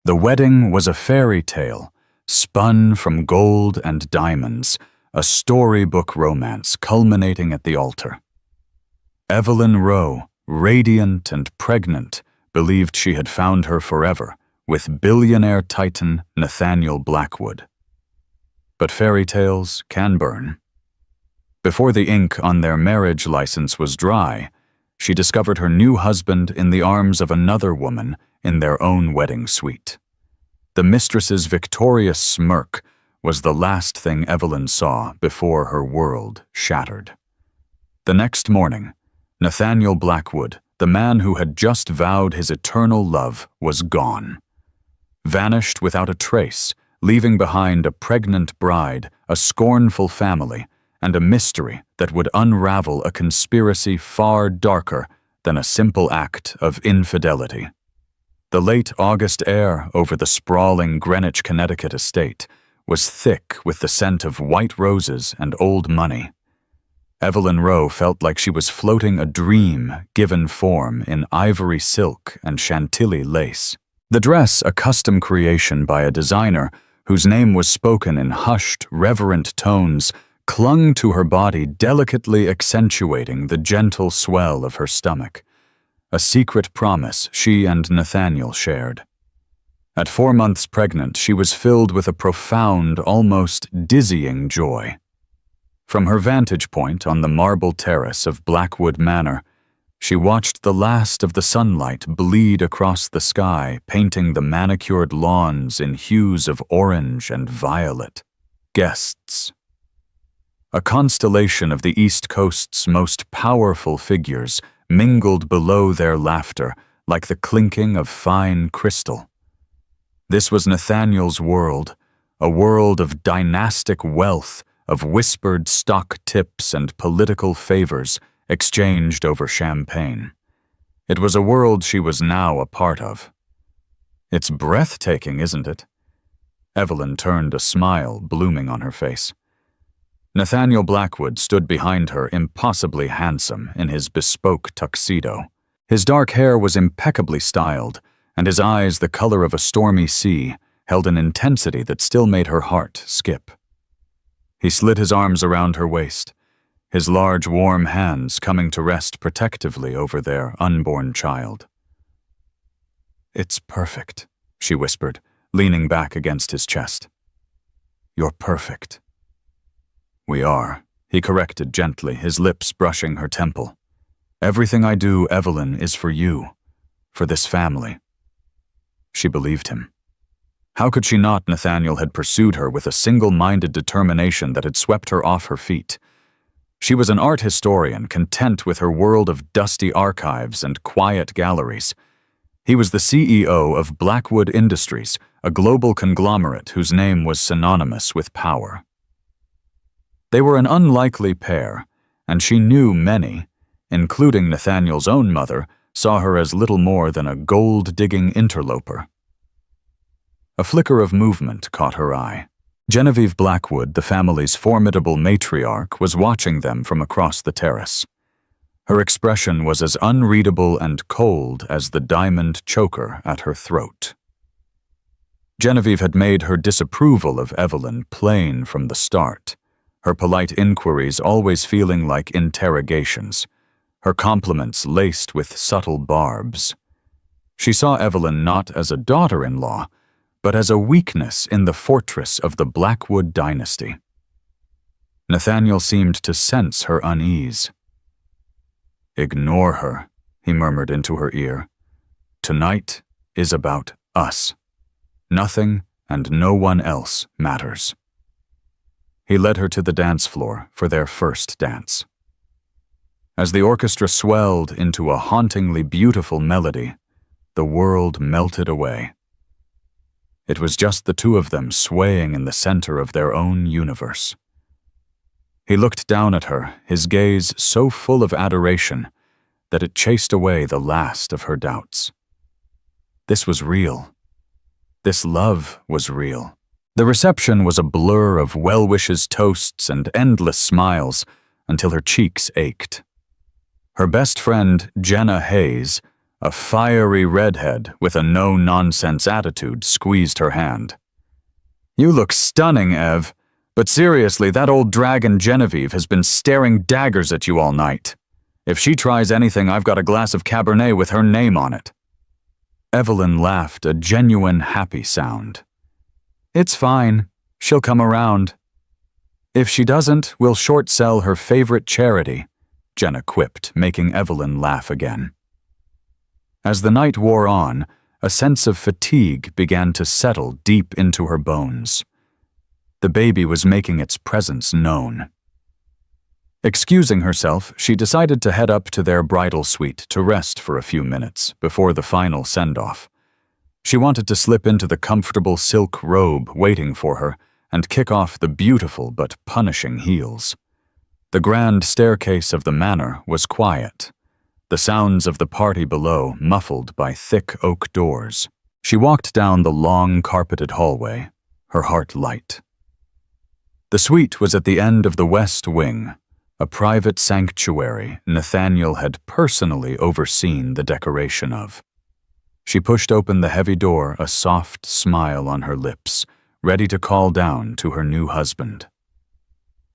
The wedding was a fairy tale, spun from gold and diamonds, a storybook romance culminating at the altar. Evelyn Rowe, radiant and pregnant, believed she had found her forever with billionaire titan Nathaniel Blackwood. But fairy tales can burn. Before the ink on their marriage license was dry, she discovered her new husband in the arms of another woman in their own wedding suite. The mistress's victorious smirk was the last thing Evelyn saw before her world shattered. The next morning, Nathaniel Blackwood, the man who had just vowed his eternal love, was gone. Vanished without a trace, leaving behind a pregnant bride, a scornful family, and a mystery that would unravel a conspiracy far darker than a simple act of infidelity. The late August air over the sprawling Greenwich, Connecticut estate was thick with the scent of white roses and old money. Evelyn Rowe felt like she was floating a dream given form in ivory silk and chantilly lace. The dress, a custom creation by a designer whose name was spoken in hushed, reverent tones, clung to her body, delicately accentuating the gentle swell of her stomach, a secret promise she and Nathaniel shared. At 4 months pregnant, she was filled with a profound, almost dizzying joy. From her vantage point on the marble terrace of Blackwood Manor, she watched the last of the sunlight bleed across the sky, painting the manicured lawns in hues of orange and violet. Guests. A constellation of the East Coast's most powerful figures mingled below their laughter like the clinking of fine crystal. This was Nathaniel's world, a world of dynastic wealth, of whispered stock tips and political favors exchanged over champagne. It was a world she was now a part of. It's breathtaking, isn't it? Evelyn turned, a smile blooming on her face. Nathaniel Blackwood stood behind her, impossibly handsome in his bespoke tuxedo. His dark hair was impeccably styled, and his eyes, the color of a stormy sea, held an intensity that still made her heart skip. He slid his arms around her waist, his large, warm hands coming to rest protectively over their unborn child. "It's perfect," she whispered, leaning back against his chest. "You're perfect." "We are," he corrected gently, his lips brushing her temple. "Everything I do, Evelyn, is for you, for this family." She believed him. How could she not? Nathaniel had pursued her with a single-minded determination that had swept her off her feet. She was an art historian, content with her world of dusty archives and quiet galleries. He was the CEO of Blackwood Industries, a global conglomerate whose name was synonymous with power. They were an unlikely pair, and she knew many, including Nathaniel's own mother, saw her as little more than a gold-digging interloper. A flicker of movement caught her eye. Genevieve Blackwood, the family's formidable matriarch, was watching them from across the terrace. Her expression was as unreadable and cold as the diamond choker at her throat. Genevieve had made her disapproval of Evelyn plain from the start, her polite inquiries always feeling like interrogations, her compliments laced with subtle barbs. She saw Evelyn not as a daughter-in-law, but as a weakness in the fortress of the Blackwood dynasty. Nathaniel seemed to sense her unease. "Ignore her," he murmured into her ear. "Tonight is about us. Nothing and no one else matters." He led her to the dance floor for their first dance. As the orchestra swelled into a hauntingly beautiful melody, the world melted away. It was just the two of them swaying in the center of their own universe. He looked down at her, his gaze so full of adoration that it chased away the last of her doubts. This was real. This love was real. The reception was a blur of well-wishes, toasts, and endless smiles until her cheeks ached. Her best friend, Jenna Hayes, A fiery redhead with a no-nonsense attitude squeezed her hand. "You look stunning, Ev. But seriously, that old dragon Genevieve has been staring daggers at you all night. If she tries anything, I've got a glass of Cabernet with her name on it." Evelyn laughed, a genuine happy sound. "It's fine. She'll come around. If she doesn't, we'll short sell her favorite charity," Jenna quipped, making Evelyn laugh again. As the night wore on, a sense of fatigue began to settle deep into her bones. The baby was making its presence known. Excusing herself, she decided to head up to their bridal suite to rest for a few minutes before the final send-off. She wanted to slip into the comfortable silk robe waiting for her and kick off the beautiful but punishing heels. The grand staircase of the manor was quiet, the sounds of the party below muffled by thick oak doors. She walked down the long carpeted hallway, her heart light. The suite was at the end of the west wing, a private sanctuary Nathaniel had personally overseen the decoration of. She pushed open the heavy door, a soft smile on her lips, ready to call down to her new husband.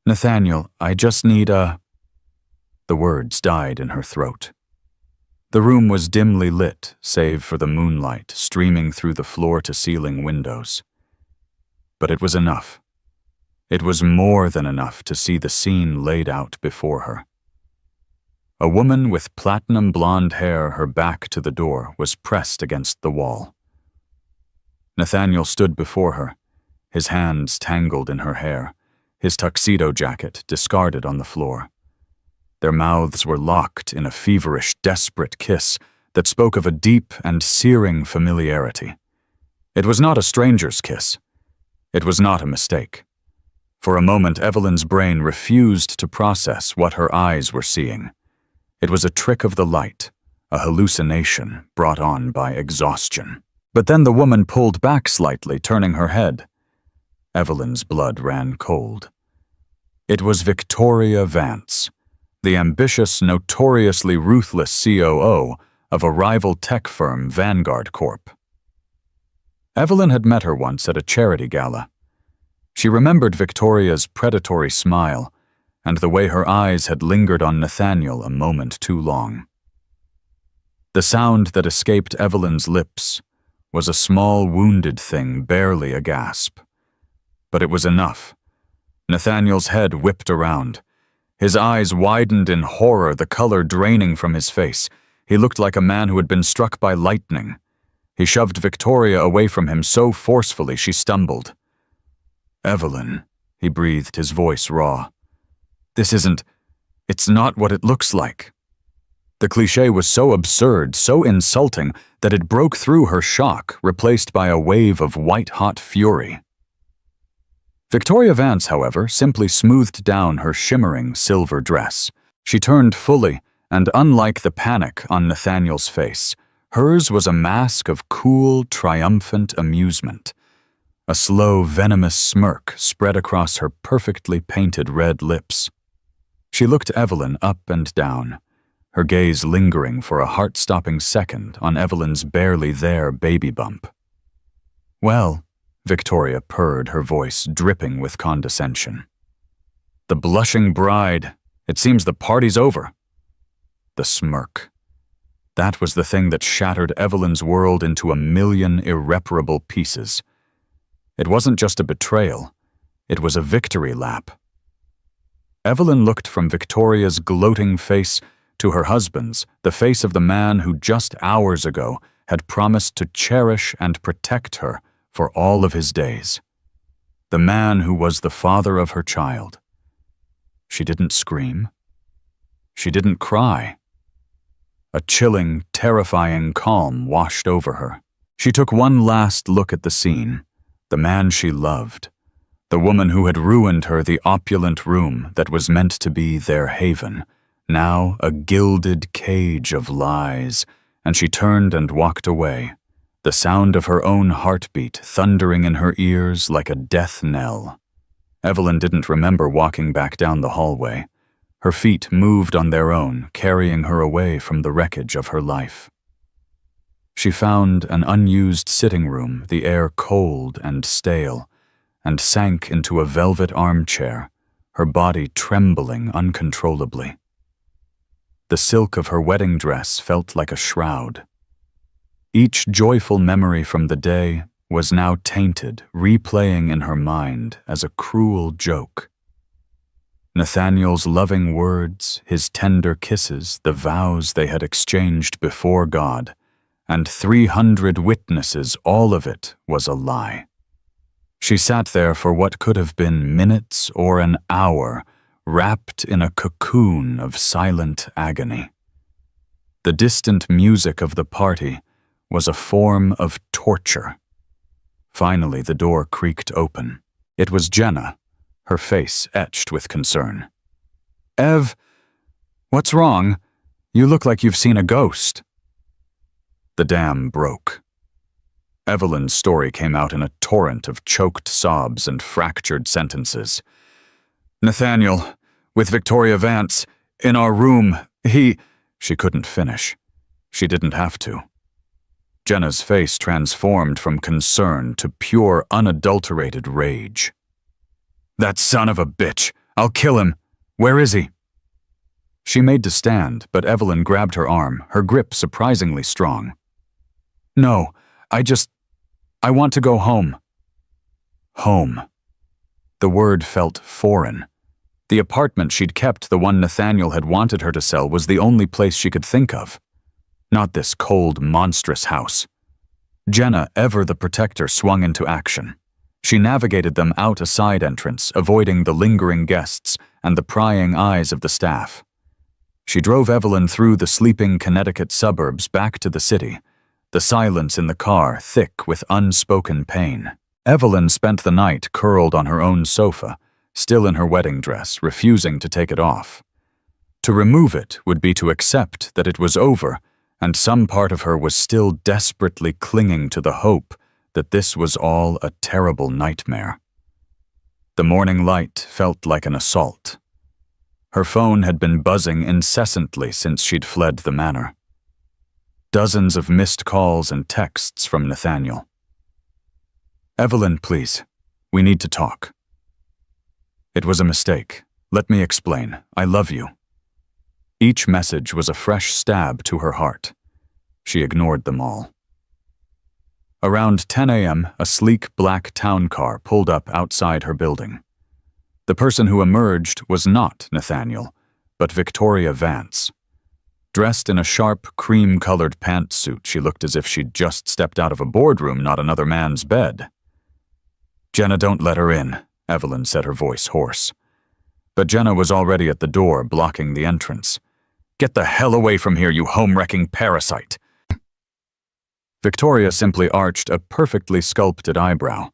"Nathaniel, I just need a—" The words died in her throat. The room was dimly lit, save for the moonlight streaming through the floor-to-ceiling windows. But it was enough. It was more than enough to see the scene laid out before her. A woman with platinum blonde hair, her back to the door, was pressed against the wall. Nathaniel stood before her, his hands tangled in her hair, his tuxedo jacket discarded on the floor. Their mouths were locked in a feverish, desperate kiss that spoke of a deep and searing familiarity. It was not a stranger's kiss. It was not a mistake. For a moment, Evelyn's brain refused to process what her eyes were seeing. It was a trick of the light, a hallucination brought on by exhaustion. But then the woman pulled back slightly, turning her head. Evelyn's blood ran cold. It was Victoria Vance, the ambitious, notoriously ruthless COO of a rival tech firm, Vanguard Corp. Evelyn had met her once at a charity gala. She remembered Victoria's predatory smile and the way her eyes had lingered on Nathaniel a moment too long. The sound that escaped Evelyn's lips was a small, wounded thing, barely a gasp. But it was enough. Nathaniel's head whipped around. His eyes widened in horror, the color draining from his face. He looked like a man who had been struck by lightning. He shoved Victoria away from him so forcefully she stumbled. "Evelyn," he breathed, his voice raw. It's not what it looks like." The cliché was so absurd, so insulting, that it broke through her shock, replaced by a wave of white-hot fury. Victoria Vance, however, simply smoothed down her shimmering silver dress. She turned fully, and unlike the panic on Nathaniel's face, hers was a mask of cool, triumphant amusement. A slow, venomous smirk spread across her perfectly painted red lips. She looked Evelyn up and down, her gaze lingering for a heart-stopping second on Evelyn's barely there baby bump. "Well," Victoria purred, her voice dripping with condescension. "The blushing bride. It seems the party's over." The smirk. That was the thing that shattered Evelyn's world into a million irreparable pieces. It wasn't just a betrayal. It was a victory lap. Evelyn looked from Victoria's gloating face to her husband's, the face of the man who just hours ago had promised to cherish and protect her for all of his days. The man who was the father of her child. She didn't scream. She didn't cry. A chilling, terrifying calm washed over her. She took one last look at the scene, the man she loved, the woman who had ruined her, the opulent room that was meant to be their haven, now a gilded cage of lies, and she turned and walked away, the sound of her own heartbeat thundering in her ears like a death knell. Evelyn didn't remember walking back down the hallway. Her feet moved on their own, carrying her away from the wreckage of her life. She found an unused sitting room, the air cold and stale, and sank into a velvet armchair, her body trembling uncontrollably. The silk of her wedding dress felt like a shroud. Each joyful memory from the day was now tainted, replaying in her mind as a cruel joke. Nathaniel's loving words, his tender kisses, the vows they had exchanged before God, and 300 witnesses, all of it was a lie. She sat there for what could have been minutes or an hour, wrapped in a cocoon of silent agony. The distant music of the party was a form of torture. Finally, the door creaked open. It was Jenna, her face etched with concern. "Ev, what's wrong? You look like you've seen a ghost." The dam broke. Evelyn's story came out in a torrent of choked sobs and fractured sentences. "Nathaniel, with Victoria Vance, in our room, She couldn't finish. She didn't have to. Jenna's face transformed from concern to pure, unadulterated rage. "That son of a bitch! I'll kill him! Where is he?" She made to stand, but Evelyn grabbed her arm, her grip surprisingly strong. "No, I want to go home." Home. The word felt foreign. The apartment she'd kept, the one Nathaniel had wanted her to sell, was the only place she could think of. Not this cold, monstrous house. Jenna, ever the protector, swung into action. She navigated them out a side entrance, avoiding the lingering guests and the prying eyes of the staff. She drove Evelyn through the sleeping Connecticut suburbs back to the city, the silence in the car thick with unspoken pain. Evelyn spent the night curled on her own sofa, still in her wedding dress, refusing to take it off. To remove it would be to accept that it was over, and some part of her was still desperately clinging to the hope that this was all a terrible nightmare. The morning light felt like an assault. Her phone had been buzzing incessantly since she'd fled the manor. Dozens of missed calls and texts from Nathaniel. "Evelyn, please. We need to talk." "It was a mistake. Let me explain. I love you." Each message was a fresh stab to her heart. She ignored them all. Around 10 a.m., a sleek black town car pulled up outside her building. The person who emerged was not Nathaniel, but Victoria Vance. Dressed in a sharp, cream-colored pantsuit, she looked as if she'd just stepped out of a boardroom, not another man's bed. "Jenna, don't let her in," Evelyn said, her voice hoarse. But Jenna was already at the door, blocking the entrance. "Get the hell away from here, you home-wrecking parasite!" Victoria simply arched a perfectly sculpted eyebrow.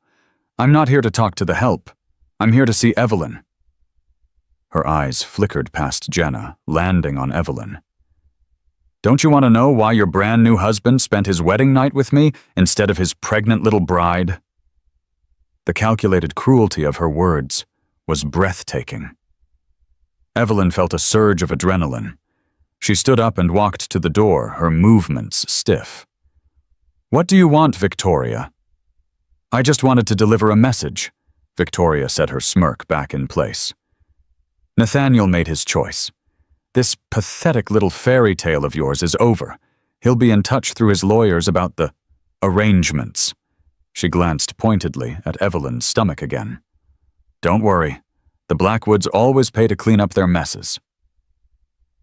"I'm not here to talk to the help. I'm here to see Evelyn." Her eyes flickered past Jenna, landing on Evelyn. "Don't you want to know why your brand new husband spent his wedding night with me instead of his pregnant little bride?" The calculated cruelty of her words was breathtaking. Evelyn felt a surge of adrenaline. She stood up and walked to the door, her movements stiff. "What do you want, Victoria?" "I just wanted to deliver a message," Victoria said, her smirk back in place. "Nathaniel made his choice. This pathetic little fairy tale of yours is over. He'll be in touch through his lawyers about the arrangements." She glanced pointedly at Evelyn's stomach again. "Don't worry. The Blackwoods always pay to clean up their messes."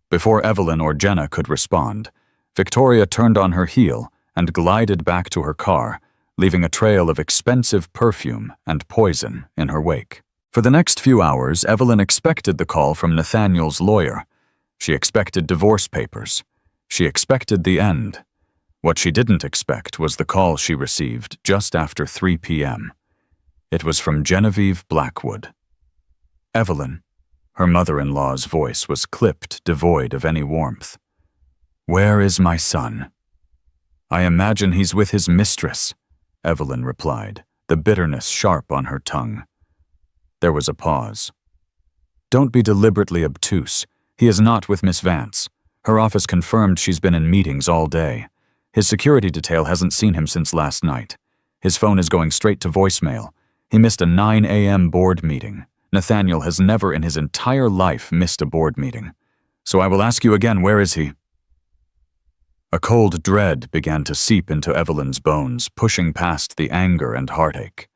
Before Evelyn or Jenna could respond, Victoria turned on her heel and glided back to her car, leaving a trail of expensive perfume and poison in her wake. For the next few hours, Evelyn expected the call from Nathaniel's lawyer. She expected divorce papers. She expected the end. What she didn't expect was the call she received just after 3 p.m. It was from Genevieve Blackwood. "Evelyn," her mother-in-law's voice was clipped, devoid of any warmth. "Where is my son?" "I imagine he's with his mistress," Evelyn replied, the bitterness sharp on her tongue. There was a pause. "Don't be deliberately obtuse. He is not with Miss Vance. Her office confirmed she's been in meetings all day. His security detail hasn't seen him since last night. His phone is going straight to voicemail. He missed a 9 a.m. board meeting. Nathaniel has never in his entire life missed a board meeting. So I will ask you again, where is he? A cold dread began to seep into Evelyn's bones, pushing past the anger and heartache.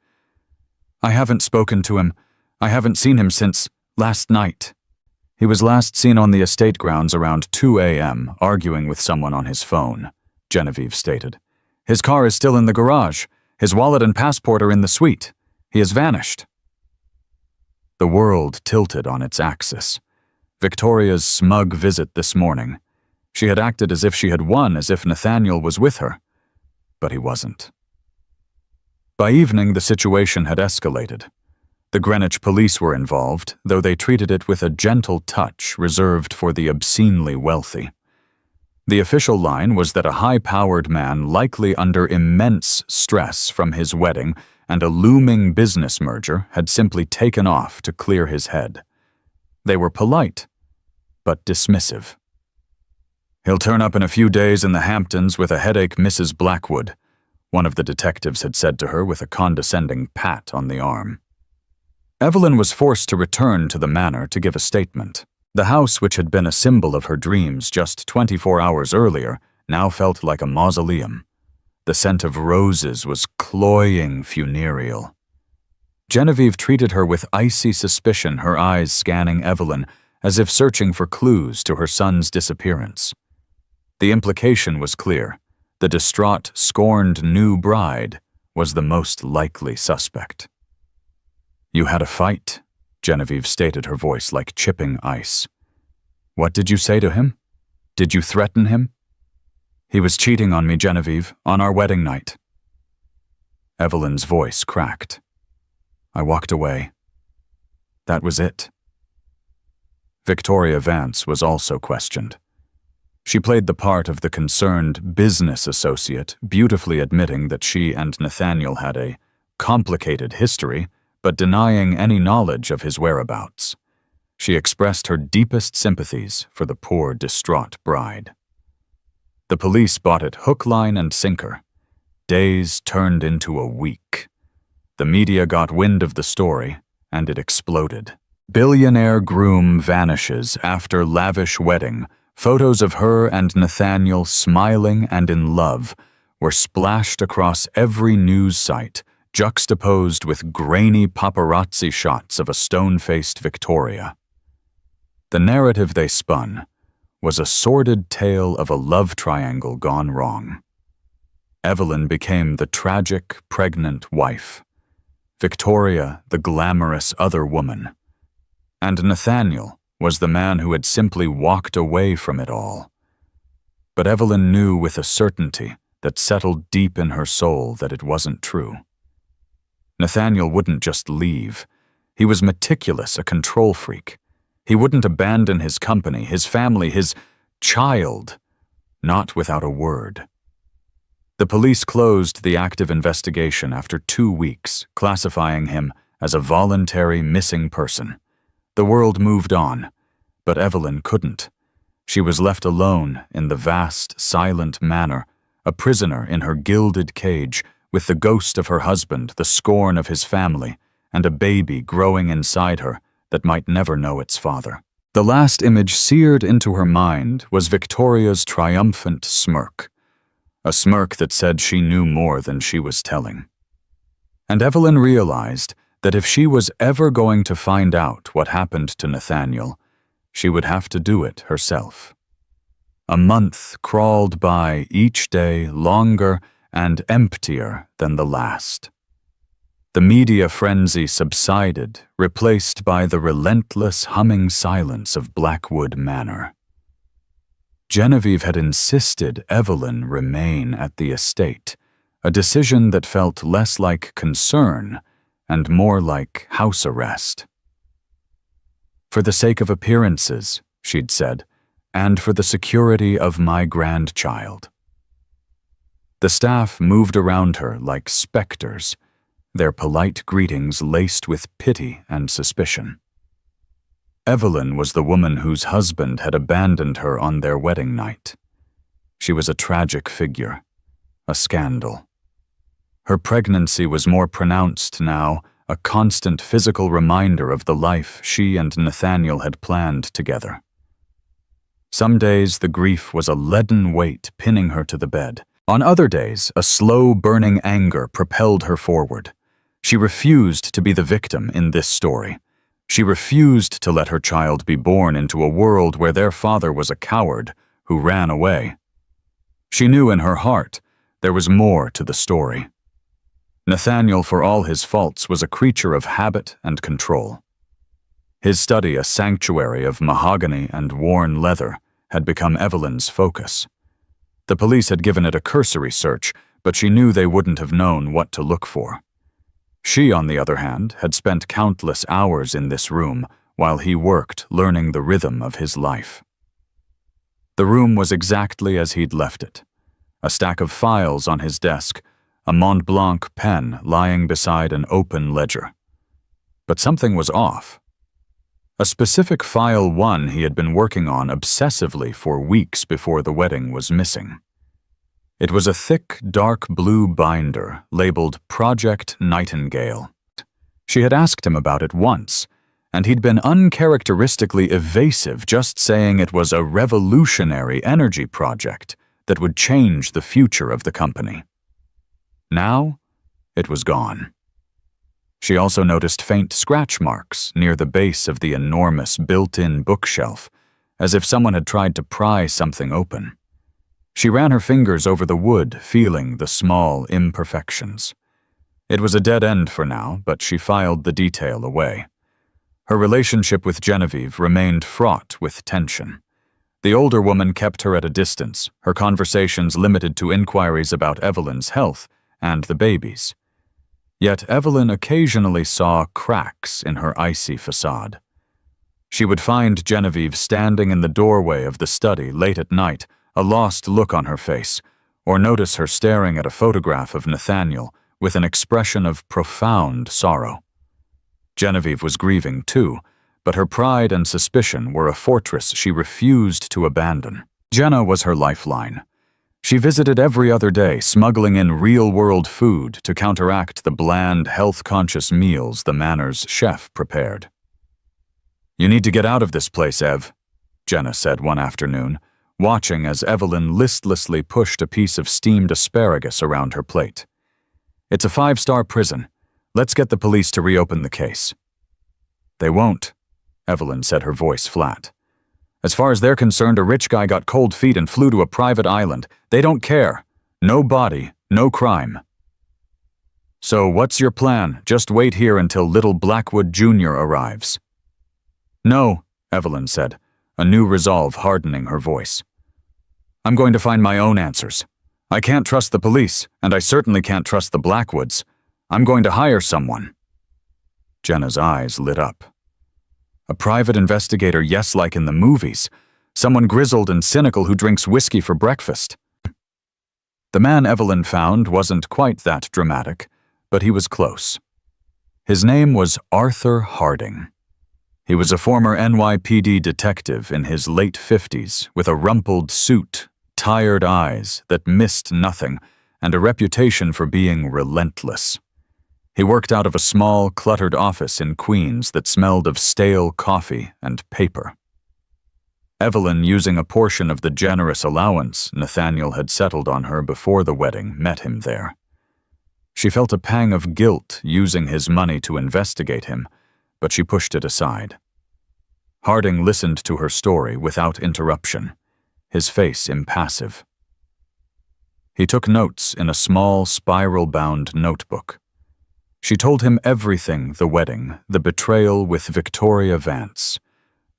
I haven't spoken to him. I haven't seen him since last night. He was last seen on the estate grounds around 2 a.m., arguing with someone on his phone, Genevieve stated. His car is still in the garage. His wallet and passport are in the suite. He has vanished. The world tilted on its axis. Victoria's smug visit this morning. She had acted as if she had won, as if Nathaniel was with her. But he wasn't. By evening, the situation had escalated. The Greenwich police were involved, though they treated it with a gentle touch reserved for the obscenely wealthy. The official line was that a high-powered man, likely under immense stress from his wedding and a looming business merger, had simply taken off to clear his head. They were polite, but dismissive. He'll turn up in a few days in the Hamptons with a headache, Mrs. Blackwood, one of the detectives had said to her with a condescending pat on the arm. Evelyn was forced to return to the manor to give a statement. The house, which had been a symbol of her dreams just 24 hours earlier, now felt like a mausoleum. The scent of roses was cloying funereal. Genevieve treated her with icy suspicion, her eyes scanning Evelyn as if searching for clues to her son's disappearance. The implication was clear. The distraught, scorned new bride was the most likely suspect. You had a fight, Genevieve stated, her voice like chipping ice. What did you say to him? Did you threaten him? He was cheating on me, Genevieve, on our wedding night. Evelyn's voice cracked. I walked away. That was it. Victoria Vance was also questioned. She played the part of the concerned business associate, beautifully admitting that she and Nathaniel had a complicated history, but denying any knowledge of his whereabouts. She expressed her deepest sympathies for the poor, distraught bride. The police bought it hook, line, and sinker. Days turned into a week. The media got wind of the story, and it exploded. Billionaire Groom Vanishes after lavish wedding. Photos of her and Nathaniel smiling and in love were splashed across every news site, juxtaposed with grainy paparazzi shots of a stone-faced Victoria. The narrative they spun was a sordid tale of a love triangle gone wrong. Evelyn became the tragic, pregnant wife, Victoria the glamorous other woman, and Nathaniel was the man who had simply walked away from it all. But Evelyn knew with a certainty that settled deep in her soul that it wasn't true. Nathaniel wouldn't just leave. He was meticulous, a control freak. He wouldn't abandon his company, his family, his child, not without a word. The police closed the active investigation after 2 weeks, classifying him as a voluntary missing person. The world moved on, but Evelyn couldn't. She was left alone in the vast, silent manor, a prisoner in her gilded cage, with the ghost of her husband, the scorn of his family, and a baby growing inside her that might never know its father. The last image seared into her mind was Victoria's triumphant smirk, a smirk that said she knew more than she was telling. And Evelyn realized that if she was ever going to find out what happened to Nathaniel, she would have to do it herself. A month crawled by, each day longer and emptier than the last. The media frenzy subsided, replaced by the relentless humming silence of Blackwood Manor. Genevieve had insisted Evelyn remain at the estate, a decision that felt less like concern and more like house arrest. For the sake of appearances, she'd said, and for the security of my grandchild. The staff moved around her like specters, their polite greetings laced with pity and suspicion. Evelyn was the woman whose husband had abandoned her on their wedding night. She was a tragic figure, a scandal. Her pregnancy was more pronounced now, a constant physical reminder of the life she and Nathaniel had planned together. Some days the grief was a leaden weight pinning her to the bed. On other days, a slow burning anger propelled her forward. She refused to be the victim in this story. She refused to let her child be born into a world where their father was a coward who ran away. She knew in her heart there was more to the story. Nathaniel, for all his faults, was a creature of habit and control. His study, a sanctuary of mahogany and worn leather, had become Evelyn's focus. The police had given it a cursory search, but she knew they wouldn't have known what to look for. She, on the other hand, had spent countless hours in this room while he worked learning the rhythm of his life. The room was exactly as he'd left it. A stack of files on his desk, a Mont Blanc pen lying beside an open ledger. But something was off. A specific file 1 he had been working on obsessively for weeks before the wedding was missing. It was a thick, dark blue binder labeled Project Nightingale. She had asked him about it once, and he'd been uncharacteristically evasive, just saying it was a revolutionary energy project that would change the future of the company. Now, it was gone. She also noticed faint scratch marks near the base of the enormous built-in bookshelf, as if someone had tried to pry something open. She ran her fingers over the wood, feeling the small imperfections. It was a dead end for now, but she filed the detail away. Her relationship with Genevieve remained fraught with tension. The older woman kept her at a distance, her conversations limited to inquiries about Evelyn's health and the babies. Yet Evelyn occasionally saw cracks in her icy facade. She would find Genevieve standing in the doorway of the study late at night, a lost look on her face, or notice her staring at a photograph of Nathaniel with an expression of profound sorrow. Genevieve was grieving too, but her pride and suspicion were a fortress she refused to abandon. Jenna was her lifeline. She visited every other day, smuggling in real-world food to counteract the bland, health-conscious meals the Manor's chef prepared. "You need to get out of this place, Ev," Jenna said one afternoon, watching as Evelyn listlessly pushed a piece of steamed asparagus around her plate. "It's a 5-star prison. Let's get the police to reopen the case." "They won't," Evelyn said, her voice flat. "As far as they're concerned, a rich guy got cold feet and flew to a private island. They don't care. No body, no crime." "So what's your plan? Just wait here until little Blackwood Jr. arrives?" "No," Evelyn said, a new resolve hardening her voice. "I'm going to find my own answers. I can't trust the police, and I certainly can't trust the Blackwoods. I'm going to hire someone." Jenna's eyes lit up. "A private investigator, yes, like in the movies. Someone grizzled and cynical who drinks whiskey for breakfast." The man Evelyn found wasn't quite that dramatic, but he was close. His name was Arthur Harding. He was a former NYPD detective in his late 50s, with a rumpled suit, tired eyes that missed nothing, and a reputation for being relentless. He worked out of a small, cluttered office in Queens that smelled of stale coffee and paper. Evelyn, using a portion of the generous allowance Nathaniel had settled on her before the wedding, met him there. She felt a pang of guilt using his money to investigate him, but she pushed it aside. Harding listened to her story without interruption, his face impassive. He took notes in a small, spiral-bound notebook. She told him everything: the wedding, the betrayal with Victoria Vance,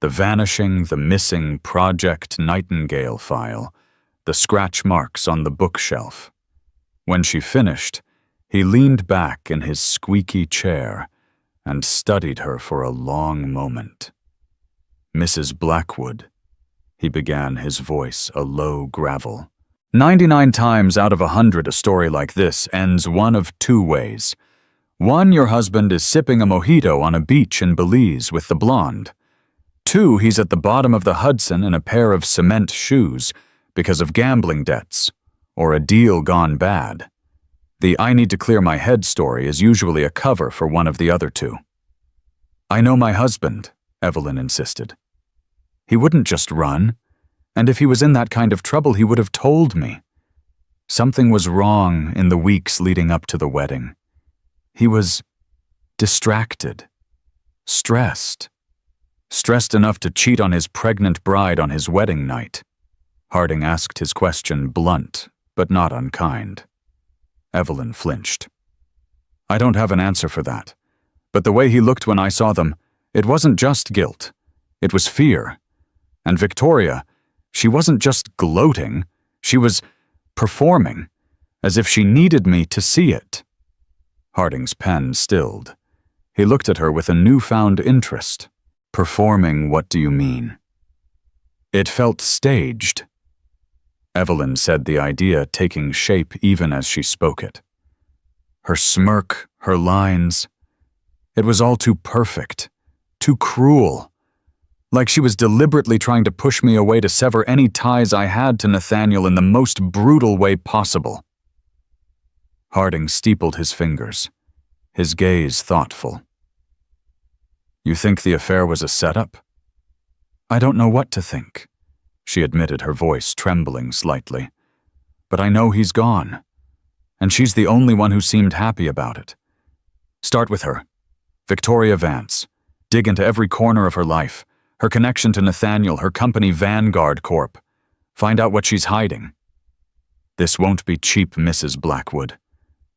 the vanishing, the missing Project Nightingale file, the scratch marks on the bookshelf. When she finished, he leaned back in his squeaky chair and studied her for a long moment. "Mrs. Blackwood," he began, his voice a low gravel. 99 times out of 100 a story like this ends one of 2 ways. 1, your husband is sipping a mojito on a beach in Belize with the blonde. 2, he's at the bottom of the Hudson in a pair of cement shoes, because of gambling debts, or a deal gone bad. The "I need to clear my head" story is usually a cover for one of the other two. "I know my husband," Evelyn insisted. "He wouldn't just run, and if he was in that kind of trouble, he would have told me. Something was wrong in the weeks leading up to the wedding. He was distracted, stressed enough to cheat on his pregnant bride on his wedding night." Harding asked his question blunt, but not unkind. Evelyn flinched. "I don't have an answer for that, but the way he looked when I saw them, it wasn't just guilt. It was fear. And Victoria, she wasn't just gloating, she was performing, as if she needed me to see it." Harding's pen stilled. He looked at her with a newfound interest. "Performing, what do you mean?" "It felt staged." Evelyn said, the idea taking shape even as she spoke it. Her smirk, her lines. It was all too perfect, too cruel. Like she was deliberately trying to push me away to sever any ties I had to Nathaniel in the most brutal way possible. Harding steepled his fingers, his gaze thoughtful. "You think the affair was a setup?" "I don't know what to think," she admitted, her voice trembling slightly. "But I know he's gone, and she's the only one who seemed happy about it. Start with her, Victoria Vance. Dig into every corner of her life, her connection to Nathaniel, her company Vanguard Corp. Find out what she's hiding. This won't be cheap, Mrs. Blackwood.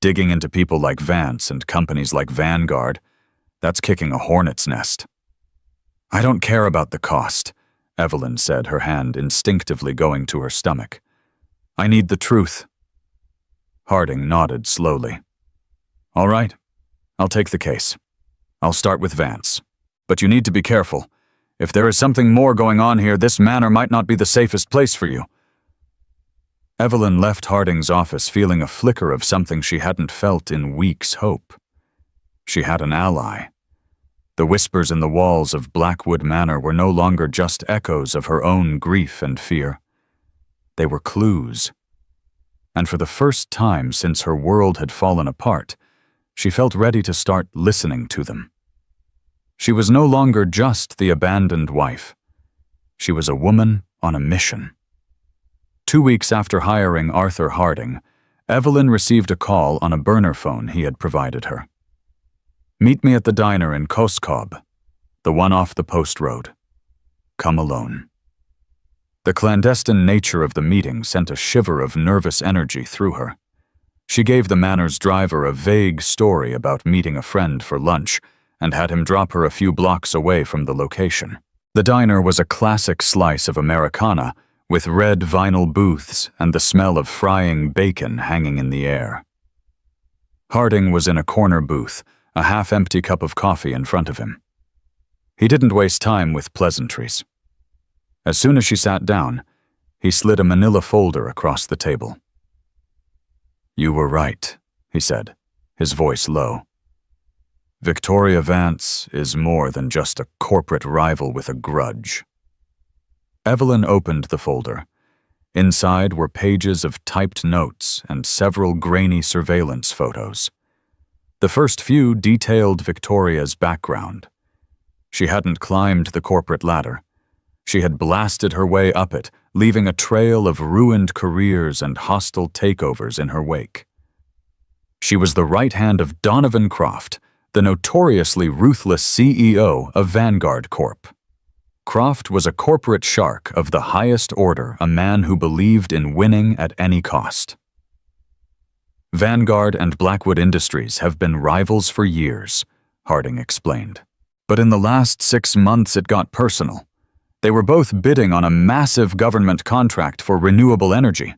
Digging into people like Vance and companies like Vanguard, that's kicking a hornet's nest." "I don't care about the cost," Evelyn said, her hand instinctively going to her stomach. "I need the truth." Harding nodded slowly. "All right, I'll take the case. I'll start with Vance. But you need to be careful. If there is something more going on here, this manor might not be the safest place for you." Evelyn left Harding's office feeling a flicker of something she hadn't felt in weeks' hope. She had an ally. The whispers in the walls of Blackwood Manor were no longer just echoes of her own grief and fear. They were clues. And for the first time since her world had fallen apart, she felt ready to start listening to them. She was no longer just the abandoned wife. She was a woman on a mission. 2 weeks after hiring Arthur Harding, Evelyn received a call on a burner phone he had provided her. "Meet me at the diner in Koskob, the one off the post road. Come alone." The clandestine nature of the meeting sent a shiver of nervous energy through her. She gave the manor's driver a vague story about meeting a friend for lunch and had him drop her a few blocks away from the location. The diner was a classic slice of Americana with red vinyl booths and the smell of frying bacon hanging in the air. Harding was in a corner booth, a half-empty cup of coffee in front of him. He didn't waste time with pleasantries. As soon as she sat down, he slid a manila folder across the table. "You were right," he said, his voice low. "Victoria Vance is more than just a corporate rival with a grudge." Evelyn opened the folder. Inside were pages of typed notes and several grainy surveillance photos. The first few detailed Victoria's background. She hadn't climbed the corporate ladder. She had blasted her way up it, leaving a trail of ruined careers and hostile takeovers in her wake. She was the right hand of Donovan Croft, the notoriously ruthless CEO of Vanguard Corp. Croft was a corporate shark of the highest order, a man who believed in winning at any cost. Vanguard and Blackwood Industries have been rivals for years, Harding explained. But in the last 6 months it got personal. They were both bidding on a massive government contract for renewable energy.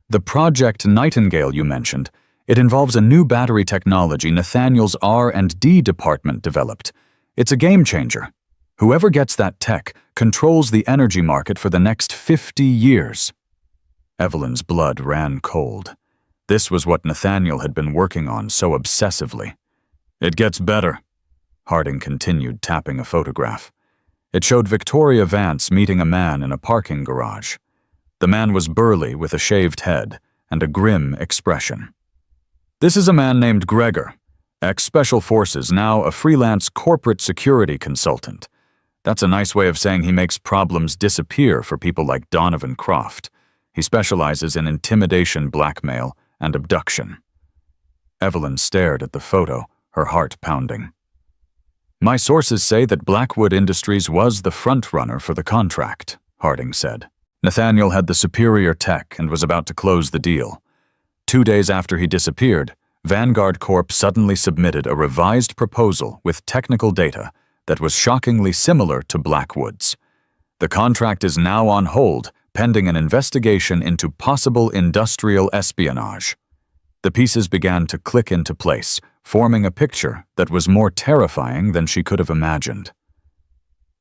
The Project Nightingale you mentioned, it involves a new battery technology Nathaniel's R&D department developed. It's a game changer. Whoever gets that tech controls the energy market for the next 50 years. Evelyn's blood ran cold. This was what Nathaniel had been working on so obsessively. "It gets better," Harding continued, tapping a photograph. It showed Victoria Vance meeting a man in a parking garage. The man was burly with a shaved head and a grim expression. "This is a man named Gregor, ex-Special Forces, now a freelance corporate security consultant. That's a nice way of saying he makes problems disappear for people like Donovan Croft. He specializes in intimidation, blackmail, and abduction." Evelyn stared at the photo, her heart pounding. "My sources say that Blackwood Industries was the front-runner for the contract," Harding said. "Nathaniel had the superior tech and was about to close the deal. 2 days after he disappeared, Vanguard Corp suddenly submitted a revised proposal with technical data that was shockingly similar to Blackwood's. The contract is now on hold, pending an investigation into possible industrial espionage." The pieces began to click into place, forming a picture that was more terrifying than she could have imagined.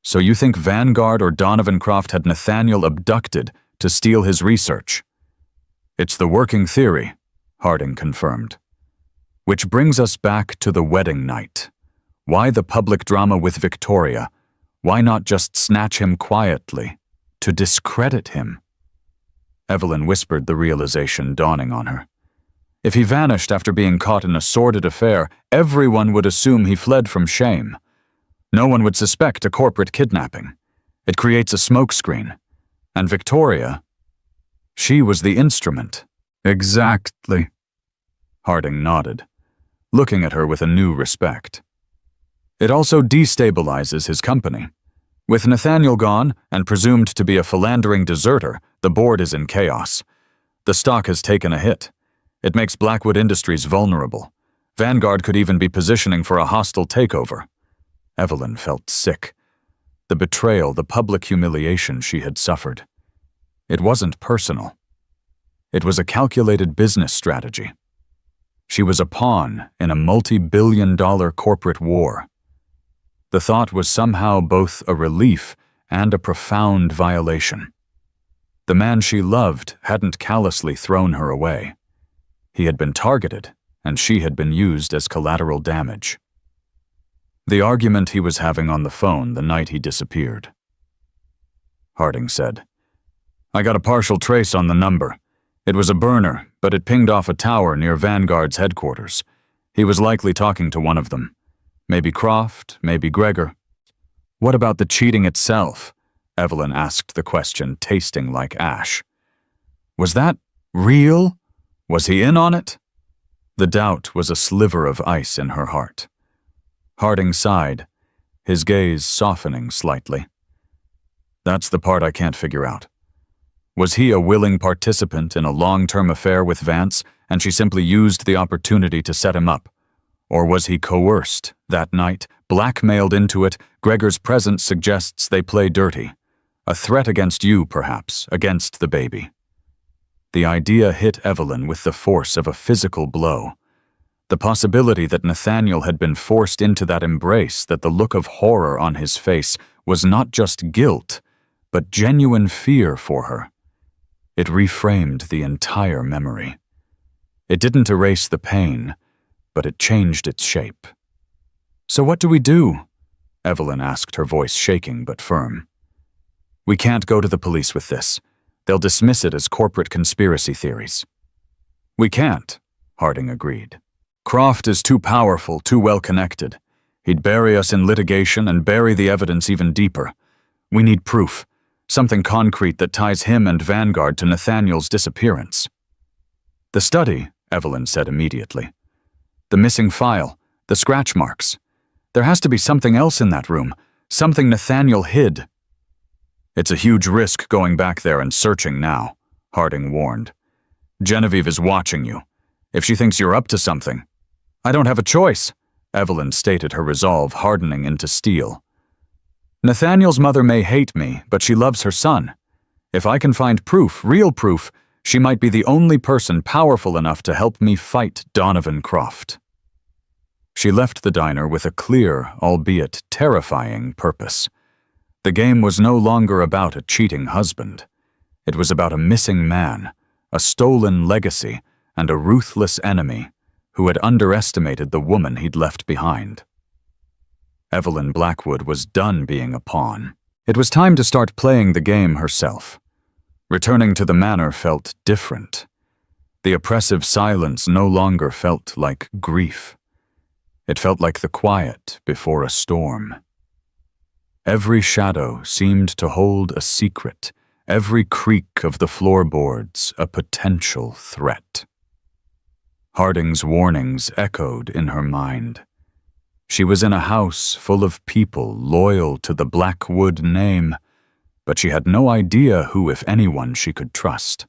"So you think Vanguard or Donovan Croft had Nathaniel abducted to steal his research?" "It's the working theory," Harding confirmed. "Which brings us back to the wedding night. Why the public drama with Victoria? Why not just snatch him quietly, to discredit him?" Evelyn whispered, the realization dawning on her. If he vanished after being caught in a sordid affair, everyone would assume he fled from shame. No one would suspect a corporate kidnapping. It creates a smokescreen. And Victoria, she was the instrument. "Exactly." Harding nodded, looking at her with a new respect. "It also destabilizes his company. With Nathaniel gone and presumed to be a philandering deserter, the board is in chaos. The stock has taken a hit. It makes Blackwood Industries vulnerable. Vanguard could even be positioning for a hostile takeover." Evelyn felt sick. The betrayal, the public humiliation she had suffered. It wasn't personal. It was a calculated business strategy. She was a pawn in a multi-billion-dollar corporate war. The thought was somehow both a relief and a profound violation. The man she loved hadn't callously thrown her away. He had been targeted, and she had been used as collateral damage. The argument he was having on the phone the night he disappeared. Harding said, "I got a partial trace on the number. It was a burner, but it pinged off a tower near Vanguard's headquarters. He was likely talking to one of them. Maybe Croft, maybe Gregor." "What about the cheating itself?" Evelyn asked the question, tasting like ash. "Was that real? Was he in on it?" The doubt was a sliver of ice in her heart. Harding sighed, his gaze softening slightly. "That's the part I can't figure out. Was he a willing participant in a long-term affair with Vance, and she simply used the opportunity to set him up? Or was he coerced that night, blackmailed into it? Gregor's presence suggests they play dirty. A threat against you, perhaps, against the baby." The idea hit Evelyn with the force of a physical blow. The possibility that Nathaniel had been forced into that embrace, that the look of horror on his face was not just guilt, but genuine fear for her. It reframed the entire memory. It didn't erase the pain, but it changed its shape. "So what do we do?" Evelyn asked, her voice shaking but firm. "We can't go to the police with this. They'll dismiss it as corporate conspiracy theories." "We can't," Harding agreed. "Croft is too powerful, too well-connected. He'd bury us in litigation and bury the evidence even deeper. We need proof, something concrete that ties him and Vanguard to Nathaniel's disappearance." "The study," Evelyn said immediately. "The missing file, the scratch marks. There has to be something else in that room, something Nathaniel hid." "It's a huge risk going back there and searching now," Harding warned. "Genevieve is watching you. If she thinks you're up to something—" "I don't have a choice," Evelyn stated, her resolve hardening into steel. "Nathaniel's mother may hate me, but she loves her son. If I can find proof, real proof, she might be the only person powerful enough to help me fight Donovan Croft." She left the diner with a clear, albeit terrifying, purpose. The game was no longer about a cheating husband. It was about a missing man, a stolen legacy, and a ruthless enemy who had underestimated the woman he'd left behind. Evelyn Blackwood was done being a pawn. It was time to start playing the game herself. Returning to the manor felt different. The oppressive silence no longer felt like grief. It felt like the quiet before a storm. Every shadow seemed to hold a secret, every creak of the floorboards a potential threat. Harding's warnings echoed in her mind. She was in a house full of people loyal to the Blackwood name, but she had no idea who, if anyone, she could trust.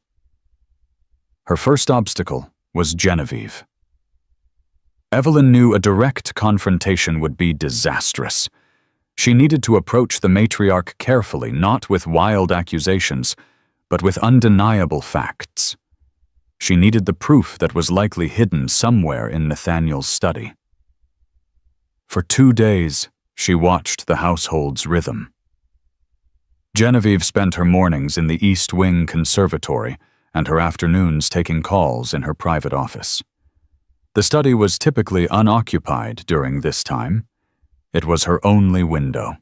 Her first obstacle was Genevieve. Evelyn knew a direct confrontation would be disastrous. She needed to approach the matriarch carefully, not with wild accusations, but with undeniable facts. She needed the proof that was likely hidden somewhere in Nathaniel's study. For 2 days, she watched the household's rhythm. Genevieve spent her mornings in the East Wing conservatory and her afternoons taking calls in her private office. The study was typically unoccupied during this time. It was her only window.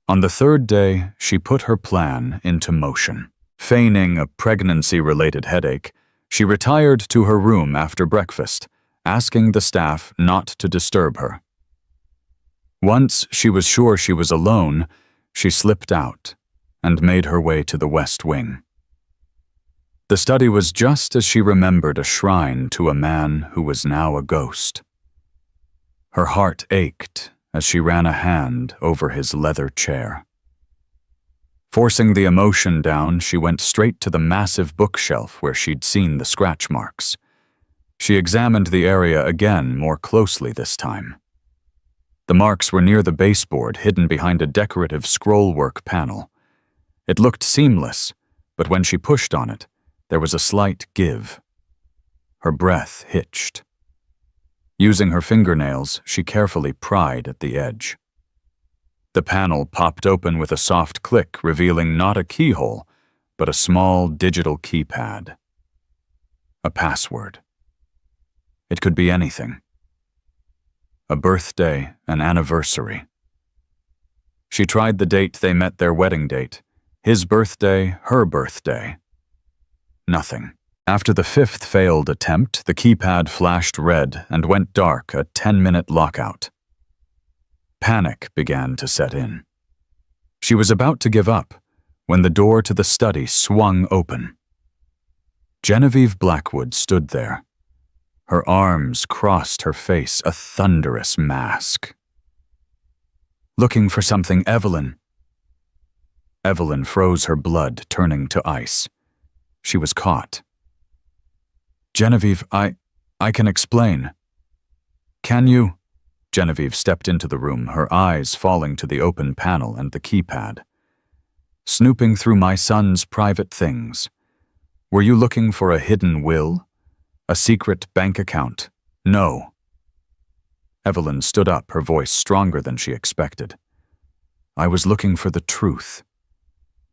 On the 3rd day, she put her plan into motion. Feigning a pregnancy-related headache, she retired to her room after breakfast, asking the staff not to disturb her. Once she was sure she was alone, she slipped out and made her way to the West Wing. The study was just as she remembered a shrine to a man who was now a ghost. Her heart ached as she ran a hand over his leather chair. Forcing the emotion down, she went straight to the massive bookshelf where she'd seen the scratch marks. She examined the area again more closely this time. The marks were near the baseboard, hidden behind a decorative scrollwork panel. It looked seamless, but when she pushed on it, there was a slight give. Her breath hitched. Using her fingernails, she carefully pried at the edge. The panel popped open with a soft click, revealing not a keyhole, but a small digital keypad. A password. It could be anything. A birthday, an anniversary. She tried the date they met their wedding date. His birthday, her birthday. Nothing. After the 5th failed attempt, the keypad flashed red and went dark, a 10-minute lockout. Panic began to set in. She was about to give up when the door to the study swung open. Genevieve Blackwood stood there. Her arms crossed her face, a thunderous mask. "Looking for something, Evelyn." Evelyn froze her blood, turning to ice. She was caught. "Genevieve, I can explain." "Can you?" Genevieve stepped into the room, her eyes falling to the open panel and the keypad. "Snooping through my son's private things. Were you looking for a hidden will? A secret bank account?" "No." Evelyn stood up, her voice stronger than she expected. "I was looking for the truth.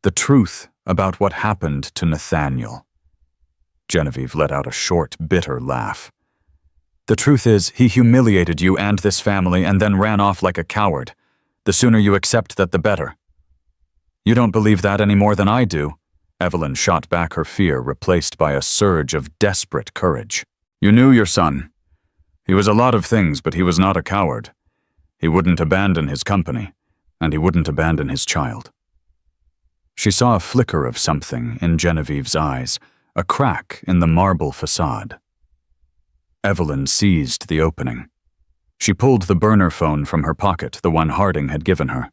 The truth about what happened to Nathaniel." Genevieve let out a short, bitter laugh. "The truth is, he humiliated you and this family and then ran off like a coward. The sooner you accept that, the better." "You don't believe that any more than I do." Evelyn shot back, her fear replaced by a surge of desperate courage. "You knew your son. He was a lot of things, but he was not a coward. He wouldn't abandon his company, and he wouldn't abandon his child." She saw a flicker of something in Genevieve's eyes, a crack in the marble facade. Evelyn seized the opening. She pulled the burner phone from her pocket, the one Harding had given her.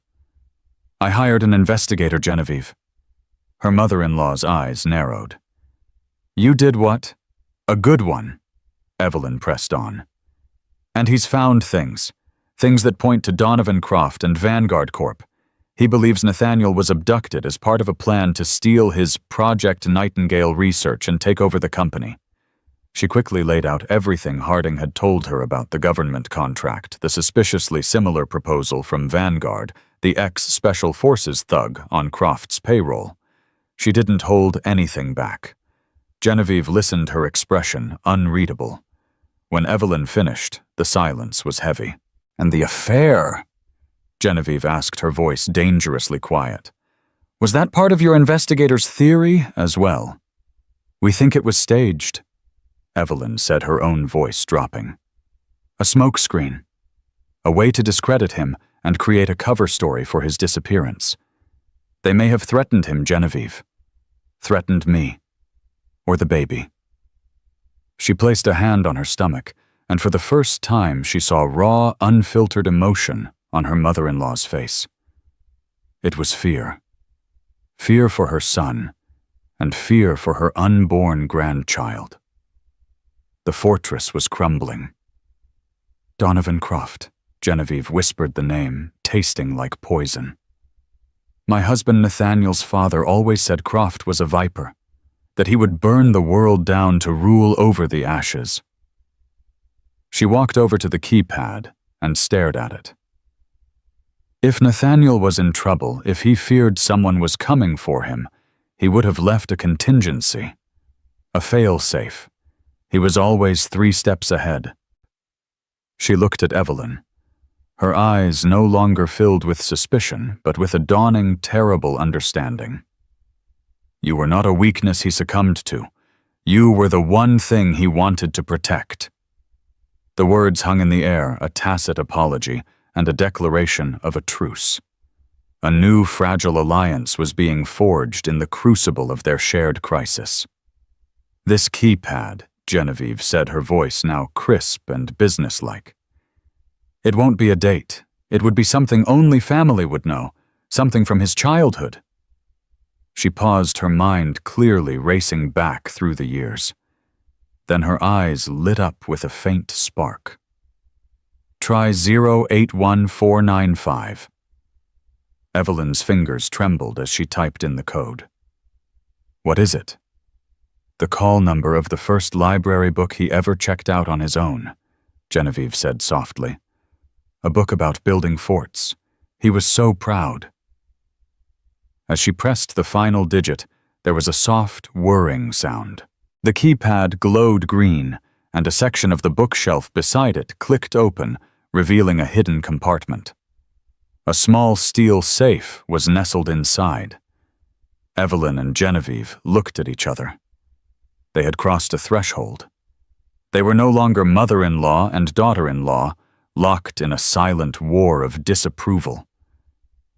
"I hired an investigator, Genevieve." Her mother-in-law's eyes narrowed. "You did what?" "A good one," Evelyn pressed on. "And he's found things that point to Donovan Croft and Vanguard Corp. He believes Nathaniel was abducted as part of a plan to steal his Project Nightingale research and take over the company." She quickly laid out everything Harding had told her about the government contract, the suspiciously similar proposal from Vanguard, the ex-Special Forces thug on Croft's payroll. She didn't hold anything back. Genevieve listened, her expression unreadable. When Evelyn finished, the silence was heavy. "And the affair?" Genevieve asked, her voice dangerously quiet. Was that part of your investigator's theory as well? We think it was staged, Evelyn said, her own voice dropping. A smokescreen. A way to discredit him and create a cover story for his disappearance. They may have threatened him, Genevieve. Threatened me. Or the baby. She placed a hand on her stomach, and for the first time she saw raw, unfiltered emotion on her mother-in-law's face. It was fear. Fear for her son, and fear for her unborn grandchild. The fortress was crumbling. Donovan Croft, Genevieve whispered the name, tasting like poison. My husband Nathaniel's father always said Croft was a viper, that he would burn the world down to rule over the ashes. She walked over to the keypad and stared at it. If Nathaniel was in trouble, if he feared someone was coming for him, he would have left a contingency, a fail-safe. He was always 3 steps ahead. She looked at Evelyn, her eyes no longer filled with suspicion, but with a dawning, terrible understanding. You were not a weakness he succumbed to. You were the one thing he wanted to protect. The words hung in the air, a tacit apology and a declaration of a truce. A new fragile alliance was being forged in the crucible of their shared crisis. This keypad, Genevieve said, her voice now crisp and businesslike. It won't be a date. It would be something only family would know, something from his childhood. She paused, her mind clearly racing back through the years. Then her eyes lit up with a faint spark. Try 081495. Evelyn's fingers trembled as she typed in the code. What is it? The call number of the first library book he ever checked out on his own, Genevieve said softly. A book about building forts. He was so proud. As she pressed the final digit, there was a soft, whirring sound. The keypad glowed green, and a section of the bookshelf beside it clicked open, revealing a hidden compartment. A small steel safe was nestled inside. Evelyn and Genevieve looked at each other. They had crossed a threshold. They were no longer mother-in-law and daughter-in-law, locked in a silent war of disapproval.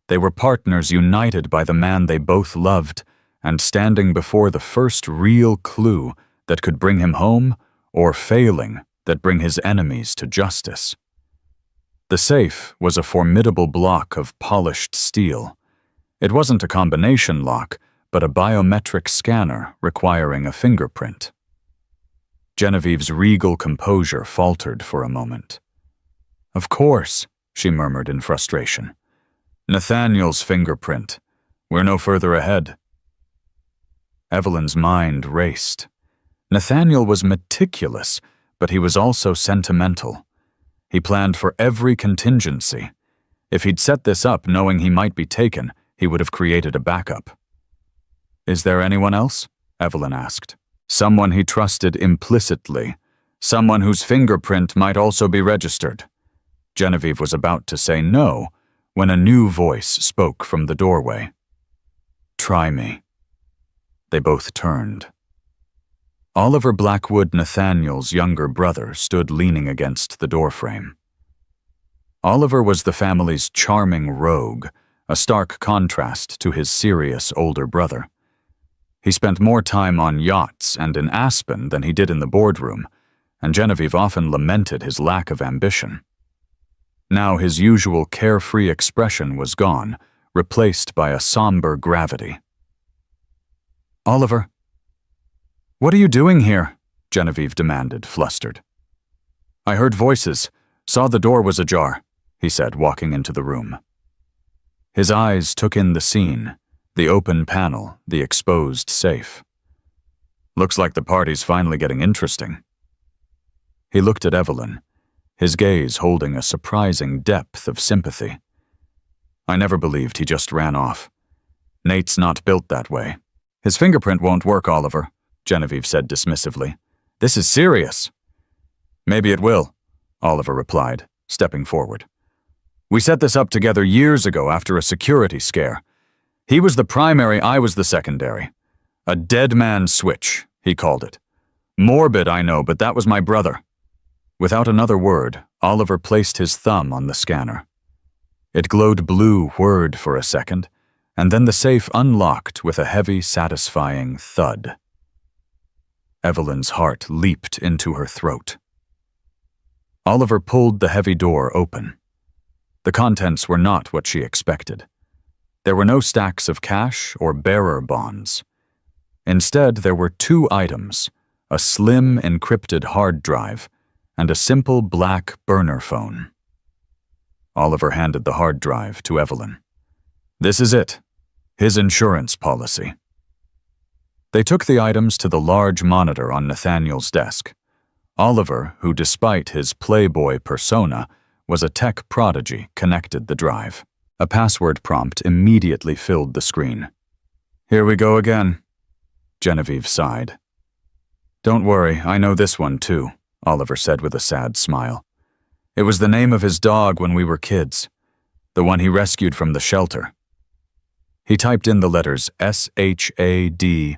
They were partners united by the man they both loved and standing before the first real clue that could bring him home, or failing that bring his enemies to justice. The safe was a formidable block of polished steel. It wasn't a combination lock, but a biometric scanner requiring a fingerprint. Genevieve's regal composure faltered for a moment. Of course, she murmured in frustration. Nathaniel's fingerprint. We're no further ahead. Evelyn's mind raced. Nathaniel was meticulous, but he was also sentimental. He planned for every contingency. If he'd set this up knowing he might be taken, he would have created a backup. Is there anyone else? Evelyn asked. Someone he trusted implicitly. Someone whose fingerprint might also be registered. Genevieve was about to say no, when a new voice spoke from the doorway. Try me. They both turned. Oliver Blackwood, Nathaniel's younger brother, stood leaning against the doorframe. Oliver was the family's charming rogue, a stark contrast to his serious older brother. He spent more time on yachts and in Aspen than he did in the boardroom, and Genevieve often lamented his lack of ambition. Now his usual carefree expression was gone, replaced by a somber gravity. Oliver, what are you doing here? Genevieve demanded, flustered. I heard voices, saw the door was ajar, he said, walking into the room. His eyes took in the scene, the open panel, the exposed safe. Looks like the party's finally getting interesting. He looked at Evelyn, his gaze holding a surprising depth of sympathy. I never believed he just ran off. Nate's not built that way. His fingerprint won't work, Oliver, Genevieve said dismissively. This is serious. Maybe it will, Oliver replied, stepping forward. We set this up together years ago after a security scare. He was the primary, I was the secondary. A dead man's switch, he called it. Morbid, I know, but that was my brother. Without another word, Oliver placed his thumb on the scanner. It glowed blue whirred for a second, and then the safe unlocked with a heavy, satisfying thud. Evelyn's heart leaped into her throat. Oliver pulled the heavy door open. The contents were not what she expected. There were no stacks of cash or bearer bonds. Instead, there were two items, a slim, encrypted hard drive and a simple black burner phone. Oliver handed the hard drive to Evelyn. This is it, his insurance policy. They took the items to the large monitor on Nathaniel's desk. Oliver, who despite his playboy persona, was a tech prodigy, connected the drive. A password prompt immediately filled the screen. Here we go again, Genevieve sighed. Don't worry, I know this one too, Oliver said with a sad smile. It was the name of his dog when we were kids, the one he rescued from the shelter. He typed in the letters SHADOW.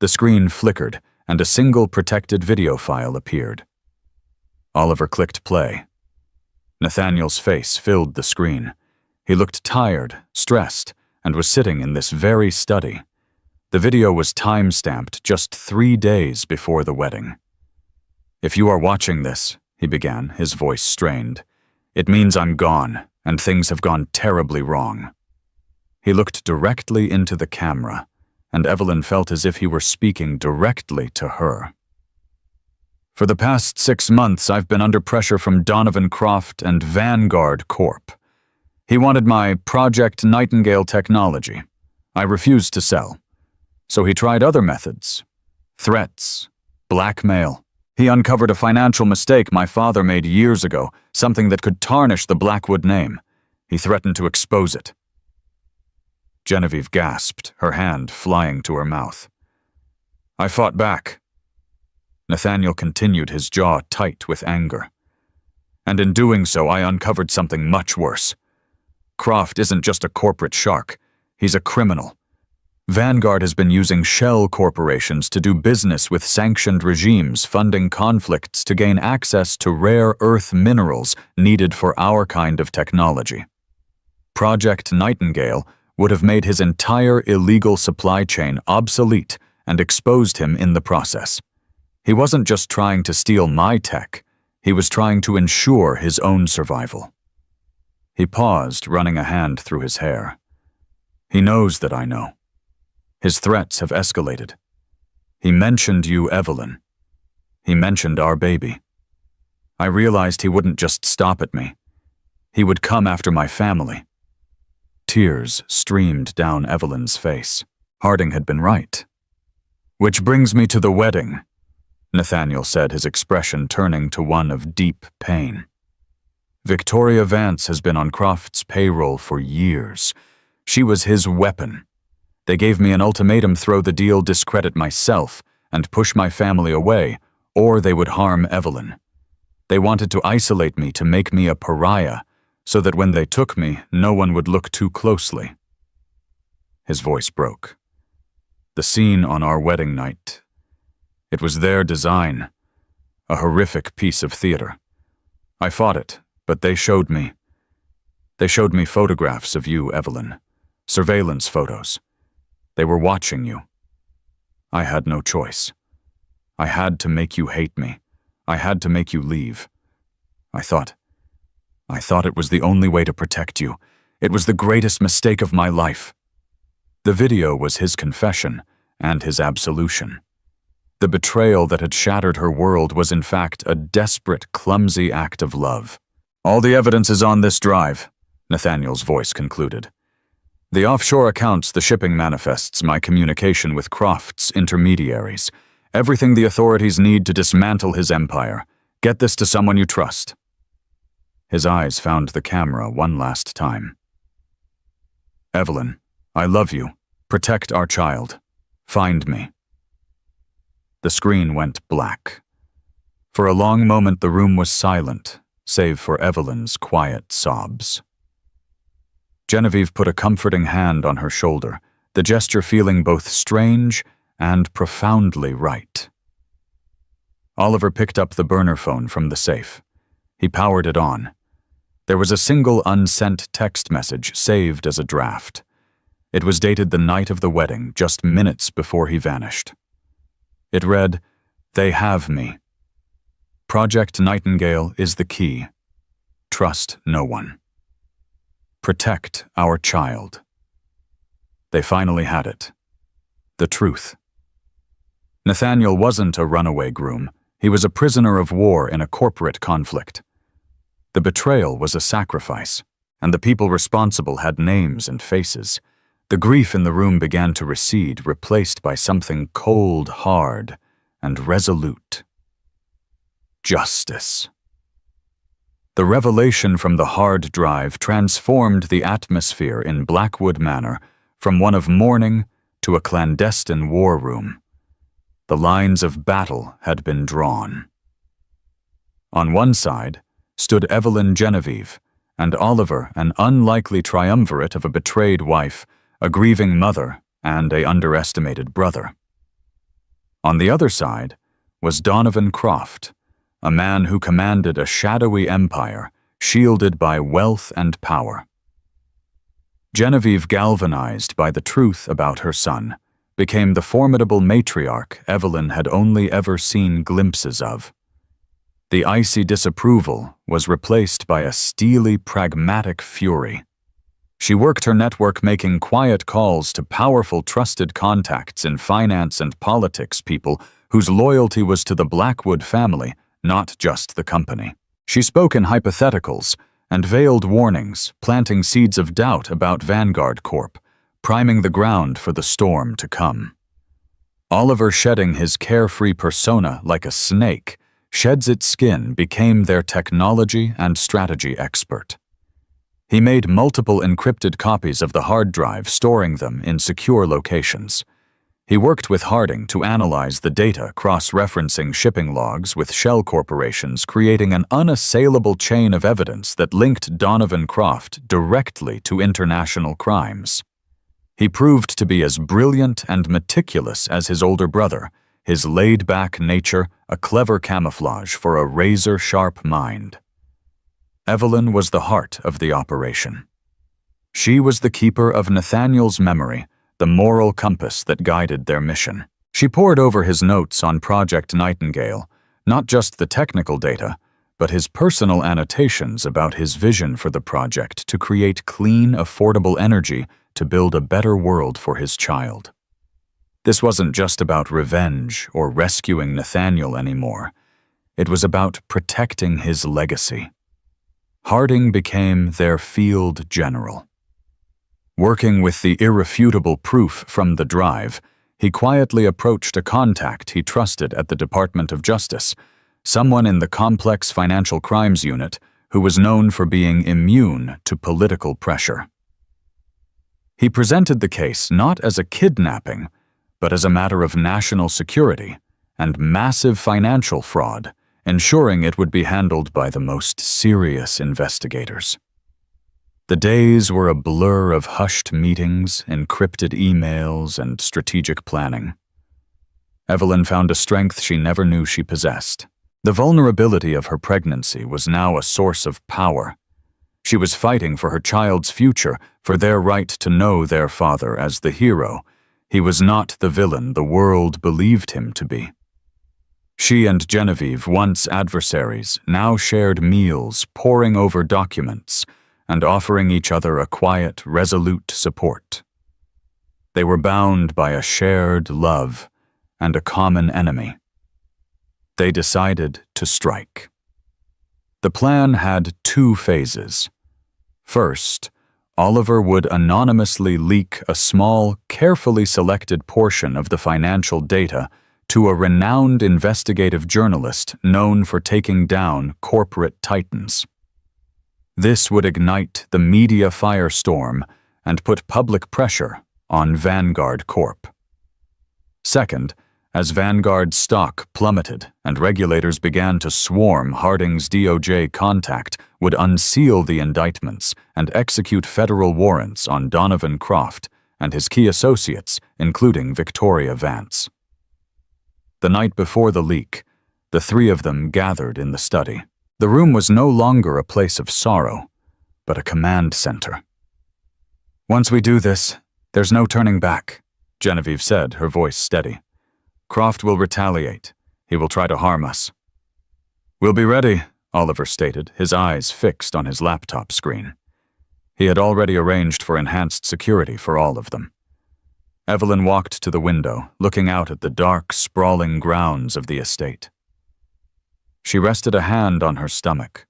The screen flickered, and a single protected video file appeared. Oliver clicked play. Nathaniel's face filled the screen. He looked tired, stressed, and was sitting in this very study. The video was time-stamped just 3 days before the wedding. If you are watching this, he began, his voice strained, it means I'm gone, and things have gone terribly wrong. He looked directly into the camera, and Evelyn felt as if he were speaking directly to her. For the past 6 months, I've been under pressure from Donovan Croft and Vanguard Corp. He wanted my Project Nightingale technology. I refused to sell. So he tried other methods. Threats, blackmail. He uncovered a financial mistake my father made years ago, something that could tarnish the Blackwood name. He threatened to expose it. Genevieve gasped, her hand flying to her mouth. I fought back. Nathaniel continued, his jaw tight with anger. And in doing so, I uncovered something much worse. Croft isn't just a corporate shark. He's a criminal. Vanguard has been using shell corporations to do business with sanctioned regimes, funding conflicts to gain access to rare earth minerals needed for our kind of technology. Project Nightingale would have made his entire illegal supply chain obsolete and exposed him in the process. He wasn't just trying to steal my tech, he was trying to ensure his own survival. He paused, running a hand through his hair. He knows that I know. His threats have escalated. He mentioned you, Evelyn. He mentioned our baby. I realized he wouldn't just stop at me. He would come after my family. Tears streamed down Evelyn's face. Harding had been right. Which brings me to the wedding, Nathaniel said, his expression turning to one of deep pain. Victoria Vance has been on Croft's payroll for years. She was his weapon. They gave me an ultimatum: throw the deal, discredit myself, and push my family away, or they would harm Evelyn. They wanted to isolate me, to make me a pariah, so that when they took me, no one would look too closely. His voice broke. The scene on our wedding night, it was their design, a horrific piece of theater. I fought it, but they showed me. They showed me photographs of you, Evelyn, surveillance photos. They were watching you. I had no choice. I had to make you hate me. I had to make you leave. I thought it was the only way to protect you. It was the greatest mistake of my life. The video was his confession and his absolution. The betrayal that had shattered her world was in fact a desperate, clumsy act of love. All the evidence is on this drive, Nathaniel's voice concluded. The offshore accounts, the shipping manifests, my communication with Croft's intermediaries. Everything the authorities need to dismantle his empire. Get this to someone you trust. His eyes found the camera one last time. Evelyn, I love you. Protect our child. Find me. The screen went black. For a long moment the room was silent, save for Evelyn's quiet sobs. Genevieve put a comforting hand on her shoulder, the gesture feeling both strange and profoundly right. Oliver picked up the burner phone from the safe. He powered it on. There was a single unsent text message saved as a draft. It was dated the night of the wedding, just minutes before he vanished. It read, "They have me. Project Nightingale is the key. Trust no one. Protect our child." They finally had it. The truth. Nathaniel wasn't a runaway groom. He was a prisoner of war in a corporate conflict. The betrayal was a sacrifice, and the people responsible had names and faces. The grief in the room began to recede, replaced by something cold, hard, and resolute. Justice. The revelation from the hard drive transformed the atmosphere in Blackwood Manor from one of mourning to a clandestine war room. The lines of battle had been drawn. On one side stood Evelyn Genevieve, and Oliver, an unlikely triumvirate of a betrayed wife, a grieving mother, and an underestimated brother. On the other side was Donovan Croft, a man who commanded a shadowy empire, shielded by wealth and power. Genevieve, galvanized by the truth about her son, became the formidable matriarch Evelyn had only ever seen glimpses of. The icy disapproval was replaced by a steely, pragmatic fury. She worked her network, making quiet calls to powerful, trusted contacts in finance and politics, people whose loyalty was to the Blackwood family, not just the company. She spoke in hypotheticals and veiled warnings, planting seeds of doubt about Vanguard Corp., priming the ground for the storm to come. Oliver, shedding his carefree persona like a snake, sheds its skin, became their technology and strategy expert. He made multiple encrypted copies of the hard drive, storing them in secure locations. He worked with Harding to analyze the data, cross-referencing shipping logs with shell corporations, creating an unassailable chain of evidence that linked Donovan Croft directly to international crimes. He proved to be as brilliant and meticulous as his older brother, his laid-back nature a clever camouflage for a razor-sharp mind. Evelyn was the heart of the operation. She was the keeper of Nathaniel's memory, the moral compass that guided their mission. She pored over his notes on Project Nightingale, not just the technical data, but his personal annotations about his vision for the project to create clean, affordable energy to build a better world for his child. This wasn't just about revenge or rescuing Nathaniel anymore. It was about protecting his legacy. Harding became their field general. Working with the irrefutable proof from the drive, he quietly approached a contact he trusted at the Department of Justice, someone in the complex financial crimes unit who was known for being immune to political pressure. He presented the case not as a kidnapping, but as a matter of national security and massive financial fraud, ensuring it would be handled by the most serious investigators. The days were a blur of hushed meetings, encrypted emails, and strategic planning. Evelyn found a strength she never knew she possessed. The vulnerability of her pregnancy was now a source of power. She was fighting for her child's future, for their right to know their father as the hero. He was not the villain the world believed him to be. She and Genevieve, once adversaries, now shared meals, poring over documents, and offering each other a quiet, resolute support. They were bound by a shared love and a common enemy. They decided to strike. The plan had two phases. First, Oliver would anonymously leak a small, carefully selected portion of the financial data to a renowned investigative journalist known for taking down corporate titans. This would ignite the media firestorm and put public pressure on Vanguard Corp. Second, As Vanguard's stock plummeted and regulators began to swarm, Harding's DOJ contact would unseal the indictments and execute federal warrants on Donovan Croft and his key associates, including Victoria Vance. The night before the leak, the three of them gathered in the study. The room was no longer a place of sorrow, but a command center. "Once we do this, there's no turning back," Genevieve said, her voice steady. "Croft will retaliate. He will try to harm us." "We'll be ready," Oliver stated, his eyes fixed on his laptop screen. He had already arranged for enhanced security for all of them. Evelyn walked to the window, looking out at the dark, sprawling grounds of the estate. She rested a hand on her stomach,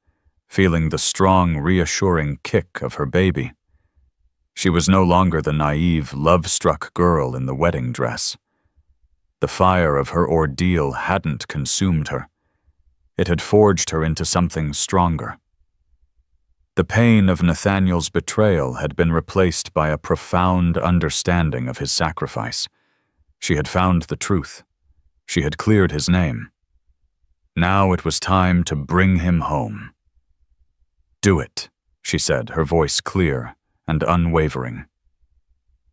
feeling the strong, reassuring kick of her baby. She was no longer the naive, love-struck girl in the wedding dress. The fire of her ordeal hadn't consumed her. It had forged her into something stronger. The pain of Nathaniel's betrayal had been replaced by a profound understanding of his sacrifice. She had found the truth. She had cleared his name. Now it was time to bring him home. "Do it," she said, her voice clear and unwavering.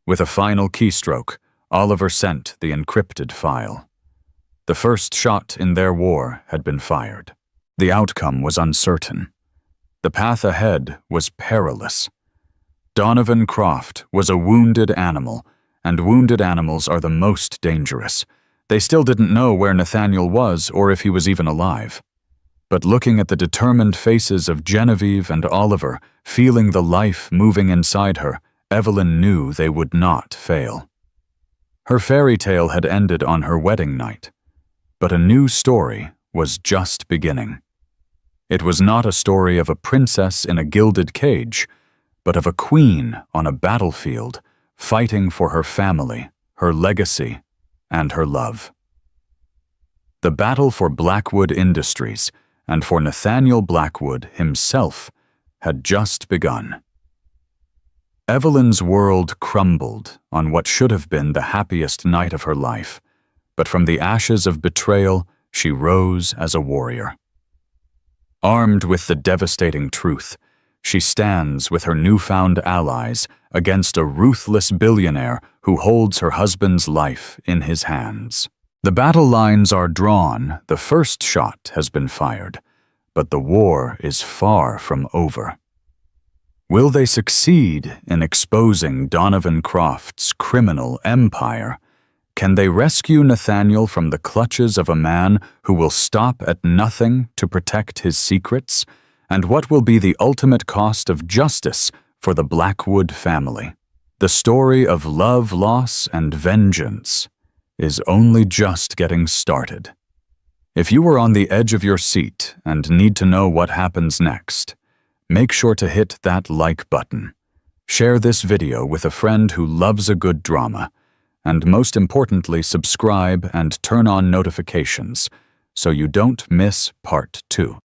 With a final keystroke, Oliver sent the encrypted file. The first shot in their war had been fired. The outcome was uncertain. The path ahead was perilous. Donovan Croft was a wounded animal, and wounded animals are the most dangerous. They still didn't know where Nathaniel was or if he was even alive. But looking at the determined faces of Genevieve and Oliver, feeling the life moving inside her, Evelyn knew they would not fail. Her fairy tale had ended on her wedding night, but a new story was just beginning. It was not a story of a princess in a gilded cage, but of a queen on a battlefield, fighting for her family, her legacy, and her love. The battle for Blackwood Industries and for Nathaniel Blackwood himself had just begun. Evelyn's world crumbled on what should have been the happiest night of her life, but from the ashes of betrayal, she rose as a warrior. Armed with the devastating truth, she stands with her newfound allies against a ruthless billionaire who holds her husband's life in his hands. The battle lines are drawn, the first shot has been fired, but the war is far from over. Will they succeed in exposing Donovan Croft's criminal empire? Can they rescue Nathaniel from the clutches of a man who will stop at nothing to protect his secrets? And what will be the ultimate cost of justice for the Blackwood family? The story of love, loss, and vengeance is only just getting started. If you are on the edge of your seat and need to know what happens next, make sure to hit that like button. Share this video with a friend who loves a good drama, and most importantly, subscribe and turn on notifications so you don't miss part 2.